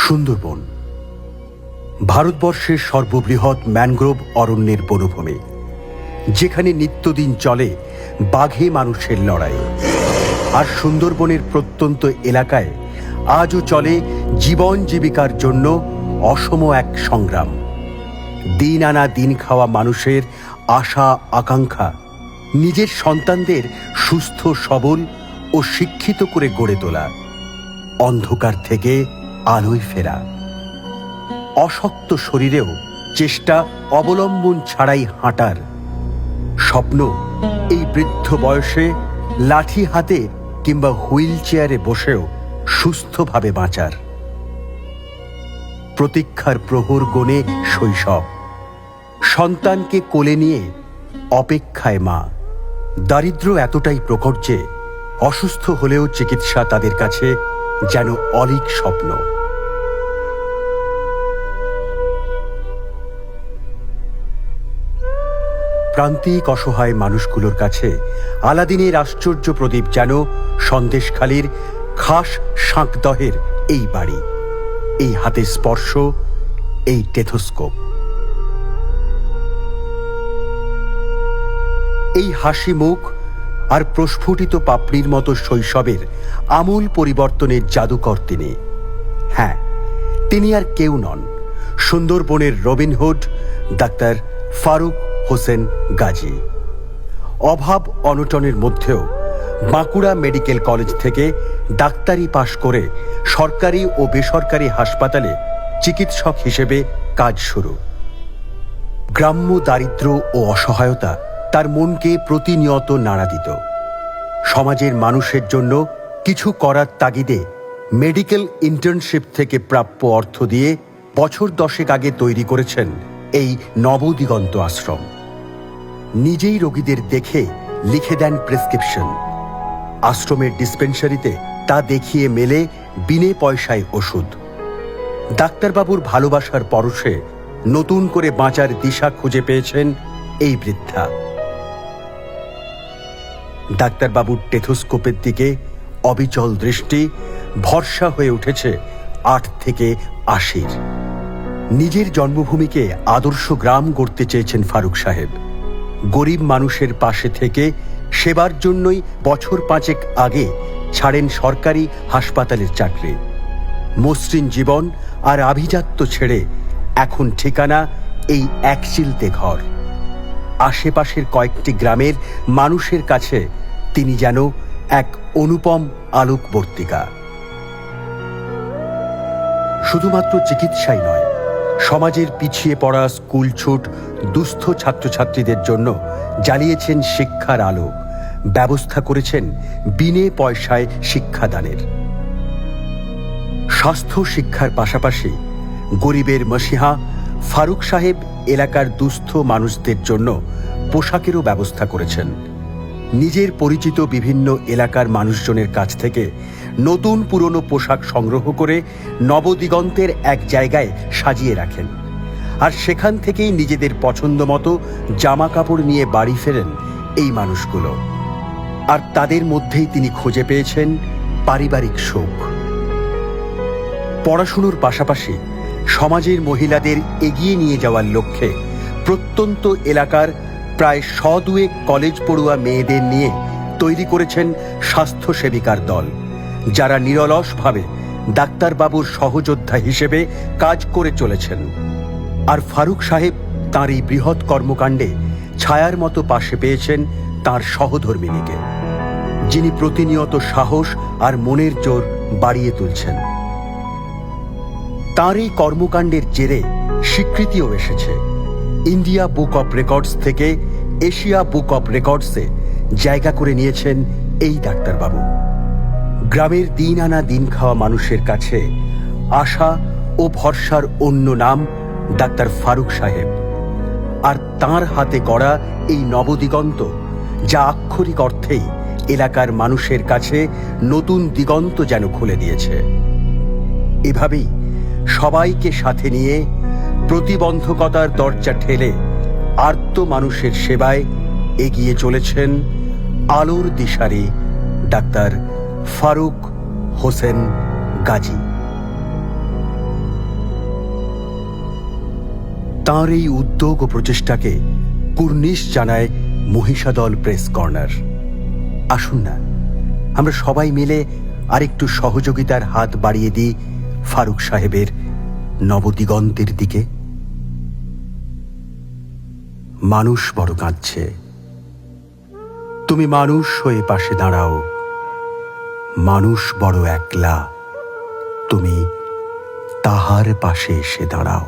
সুন্দরবন ভারতবর্ষের সর্ববৃহৎ ম্যানগ্রোভ অরণ্যের বনভূমি, যেখানে নিত্যদিন চলে বাঘে মানুষের লড়াই। আর সুন্দরবনের প্রত্যন্ত এলাকায় আজও চলে জীবন জীবিকার জন্য অসম এক সংগ্রাম। দিন আনা দিন খাওয়া মানুষের আশা আকাঙ্ক্ষা নিজের সন্তানদের সুস্থ সবল ও শিক্ষিত করে গড়ে তোলা, অন্ধকার থেকে আলোয় ফেরা। অশক্ত শরীরেও চেষ্টা অবলম্বন ছাড়াই হাঁটার স্বপ্ন। এই বৃদ্ধ বয়সে লাঠি হাতে কিংবা হুইল চেয়ারে বসেও সুস্থভাবে বাঁচার। প্রতীক্ষার প্রহর গোনে শৈশব, সন্তানকে কোলে নিয়ে অপেক্ষায় মা। দারিদ্র্য এতটাই প্রকট যে অসুস্থ হলেও চিকিৎসা তাদের কাছে যেন অলীক স্বপ্ন। প্রান্তিক অসহায় মানুষগুলোর কাছে আলাদিনের আশ্চর্য প্রদীপ যেন সন্দেশখালির খাস শাঁকদহের এই বাড়ি, এই হাতের স্পর্শ, এই টেথোস্কোপ। এই হাসি মুখ আর প্রস্ফুটিত পাপড়ির মতো শৈশবের আমূল পরিবর্তনের জাদুকর তিনি। হ্যাঁ, তিনি আর কেউ নন, সুন্দরবনের রবিনহুড ডাক্তার ফারুক হোসেন গাজী। অভাব অনটনের মধ্যেও বাঁকুড়া মেডিকেল কলেজ থেকে ডাক্তারি পাশ করে সরকারি ও বেসরকারি হাসপাতালে চিকিৎসক হিসেবে কাজ শুরু। গ্রাম্য দারিদ্র্য ও অসহায়তা তার মনকে প্রতিনিয়ত নাড়া দিত। সমাজের মানুষের জন্য কিছু করার তাগিদে মেডিকেল ইন্টার্নশিপ থেকে প্রাপ্য অর্থ দিয়ে বছর 10 আগে তৈরি করেছেন এই নবদিগন্ত আশ্রম। নিজেই রোগীদের দেখে লিখে দেন প্রেসক্রিপশন। আশ্রমের ডিসপেন্সারিতে তা দেখিয়ে মেলে বিনে পয়সায় ওষুধ। ডাক্তারবাবুর ভালোবাসার পরশে নতুন করে বাঁচার দিশা খুঁজে পেয়েছেন এই বৃদ্ধা। ডাক্তারবাবুর টেথোস্কোপের দিকে অবিচল দৃষ্টি, ভরসা হয়ে উঠেছে 8 থেকে 80। নিজের জন্মভূমিকে আদর্শ গ্রাম গড়তে চেয়েছেন ফারুক সাহেব। গরিব মানুষের পাশে থেকে সেবার জন্যই বছর 5 আগে ছাড়েন সরকারি হাসপাতালের চাকরি। মসৃণ জীবন আর আভিজাত্য ছেড়ে এখন ঠিকানা এই একচিলতে ঘর। আশেপাশের কয়েকটি গ্রামের মানুষের কাছে তিনি যেন এক অনুপম আলোকবর্তিকা। শুধুমাত্র চিকিৎসাই নয়, সমাজের পিছিয়ে পড়া স্কুল ছুট দুস্থ ছাত্রছাত্রীদের জন্য জ্বালিয়েছেন শিক্ষার আলো, ব্যবস্থা করেছেন বিনে পয়সায় শিক্ষাদানের। স্বাস্থ্য শিক্ষার পাশাপাশি গরিবের মসিহা ফারুক সাহেব এলাকার দুস্থ মানুষদের জন্য পোশাকেরও ব্যবস্থা করেছেন। নিজের পরিচিত বিভিন্ন এলাকার মানুষজনের কাছ থেকে নতুন পুরনো পোশাক সংগ্রহ করে নবদিগন্তের এক জায়গায় সাজিয়ে রাখেন, আর সেখান থেকেই নিজেদের পছন্দ মতো জামা কাপড় নিয়ে বাড়ি ফেরেন এই মানুষগুলো। আর তাদের মধ্যেই তিনি খুঁজে পেয়েছেন পারিবারিক সুখ। পড়াশুনোর পাশাপাশি সমাজের মহিলাদের এগিয়ে নিয়ে যাওয়ার লক্ষ্যে প্রত্যন্ত এলাকার প্রায় 100 কলেজ পড়ুয়া মেয়েদের নিয়ে তৈরি করেছেন স্বাস্থ্য সেবিকার দল, যারা নিরলসভাবে ডাক্তারবাবুর সহযোদ্ধা হিসেবে কাজ করে চলেছেন। আর ফারুক সাহেব তাঁর এই বৃহৎ কর্মকাণ্ডে ছায়ার মতো পাশে পেয়েছেন তাঁর সহধর্মিণীকে, যিনি প্রতিনিয়ত সাহস আর মনের জোর বাড়িয়ে তুলছেন। তাঁর এই কর্মকাণ্ডের জেরে স্বীকৃতিও এসেছে। ইন্ডিয়া বুক অব রেকর্ডস থেকে এশিয়া বুক অব রেকর্ডসে জায়গা করে নিয়েছেন এই ডাক্তারবাবু। গ্রামের দিন আনা দিন খাওয়া মানুষের কাছে আশা ও ভরসার অন্য নাম ডাক্তার ফারুক সাহেব। আর তাঁর হাতে গড়া এই নবদিগন্ত, যা আক্ষরিক অর্থেই এলাকার মানুষের কাছে নতুন দিগন্ত যেন খুলে দিয়েছে। এভাবেই সবাইকে সাথে নিয়ে প্রতিবন্ধকতার দরজা ঠেলে আর্ত মানুষের সেবায় এগিয়ে চলেছেন আলোর দিশারি ডাক্তার ফারুক হোসেন গাজী। তাঁর এই উদ্যোগ ও প্রচেষ্টাকে কুর্নিশ জানায় মহিষাদল প্রেস কর্নার। আসুন না, আমরা সবাই মিলে আরেকটু সহযোগিতার হাত বাড়িয়ে দিই ফারুক সাহেবের নবদিগন্তের দিকে। মানুষ বড় কাঁদছে, তুমি মানুষ হয়ে পাশে দাঁড়াও। মানুষ বড় একলা, তুমি তাহার পাশে এসে দাঁড়াও।